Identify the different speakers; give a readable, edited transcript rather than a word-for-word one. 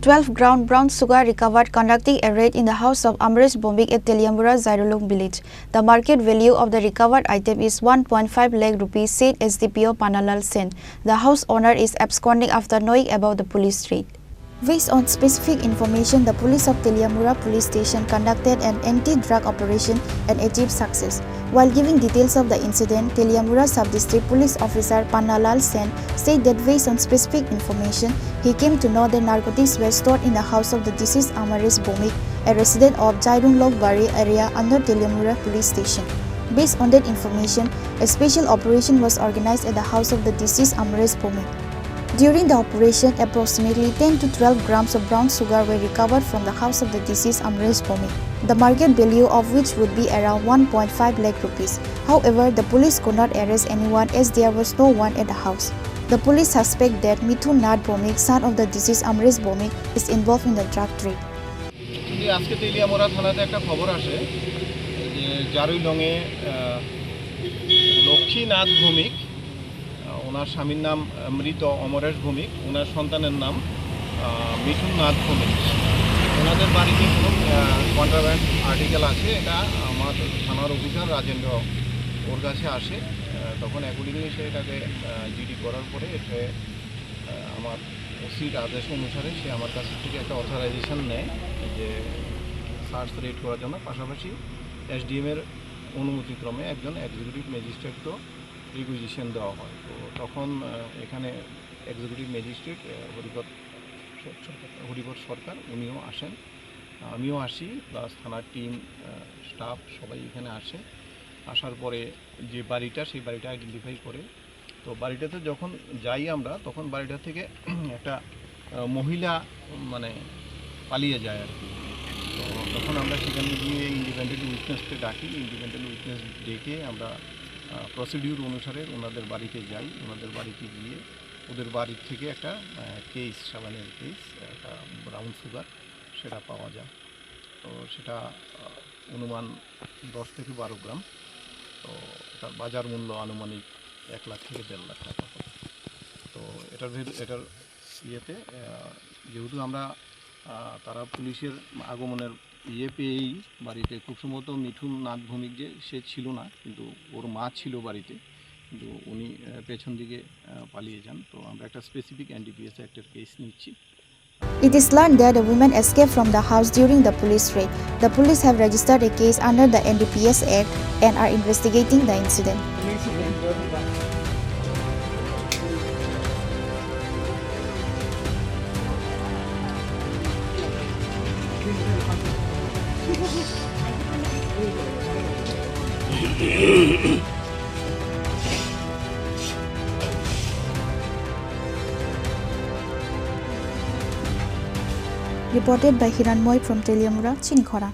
Speaker 1: 12-gram brown sugar recovered conducting a raid in the house of Amresh Bomik at Teliamura, Zairulung village. The market value of the recovered item is 1.5 lakh rupees, said SDPO Panalal Sen. The house owner is absconding after knowing about the police raid. Based on specific information, the police of Teliamura police station conducted an anti-drug operation and achieved success. While giving details of the incident, Teliamura Sub-District Police Officer Panalal Sen said that based on specific information, he came to know that narcotics were stored in the house of the deceased Amresh Bomik, a resident of Jairunlok Bari area under Teliamura police station. Based on that information, a special operation was organized at the house of the deceased Amresh Bomik. During the operation, approximately 10 to 12 grams of brown sugar were recovered from the house of the deceased Amresh Bomik, the market value of which would be around 1.5 lakh rupees. However, the police could not arrest anyone as there was no one at the house. The police suspect that Mithun Nath Bomik, son of the deceased Amresh Bomik, is involved in the drug trade.
Speaker 2: আজকে তেলিয়ামুড়া থানাতে একটা খবর আসে যে জারুইলংয়ে লক্ষ্মীনাথ ভৌমিক, ওনার স্বামীর নাম মৃত অমরেশ ভৌমিক, ওনার সন্তানের নাম মিঠুন নাথ ভৌমিক। ওনাদের বাড়িতে কোনো কন্ট্রাব্যান্ড আর্টিকেল আছে, এটা আমার থানার অফিসার রাজেন্দ্র ওর কাছে আসে। তখন অ্যাকর্ডিংলি সে এটাকে জিডি করার পরে এটা আমার ওসির আদেশ অনুসারে সে আমার কাছ থেকে একটা অথরাইজেশন নেয় যে সার্চ রেড করার জন্য। পাশাপাশি এসডিএমের অনুমতিক্রমে একজন এক্সিকিউটিভ ম্যাজিস্ট্রেটকেও রিকুইজিশন দেওয়া হয়। তো তখন এখানে এক্সিকিউটিভ ম্যাজিস্ট্রেট হরিপদ সরকার উনিও আসেন, আমিও আসি, প্লাস থানার টিম স্টাফ সবাই এখানে আসে। আসার পরে যে বাড়িটা, সেই বাড়িটা আইডেন্টিফাই করে। তো বাড়িটাতে যখন যাই আমরা, তখন বাড়িটা থেকে একটা মহিলা পালিয়ে যায় আর কি। তো তখন আমরা সেখানে গিয়ে ইন্ডিপেন্ডেন্ট উইটনেসকে ডাকি। ইন্ডিপেন্ডেন্ট উইটনেস ডেকে আমরা প্রসিডিউর অনুসারে ওনাদের বাড়িতে যাই। ওনাদের বাড়িতে গিয়ে ওদের বাড়ির থেকে একটা কেস, সাবানের কেস, একটা ব্রাউন সুগার, সেটা পাওয়া যায়। তো সেটা অনুমান 10 থেকে 12 গ্রাম। তো এটার বাজার মূল্য আনুমানিক 1 লাখ থেকে 1.5 লাখ টাকা হবে। তো এটার ইয়েতে যেহেতু আমরা তারা পুলিশের আগমনের পেয়েই বাড়িতে, খুব সম্ভবত মিঠুন নাথ ভৌমিক যে সে ছিল না, কিন্তু ওর মা ছিল বাড়িতে, কিন্তু উনি পেছন দিকে পালিয়ে যান। তো আমরা একটা স্পেসিফিক এনডিপিএস অ্যাক্টের কেস নিচ্ছি।
Speaker 1: It is learned that the women escaped from the house during the police raid. The police have registered a case under the NDPS Act and are investigating the incident. Reported by Hiranmoy from Teliamura, Chinikhora.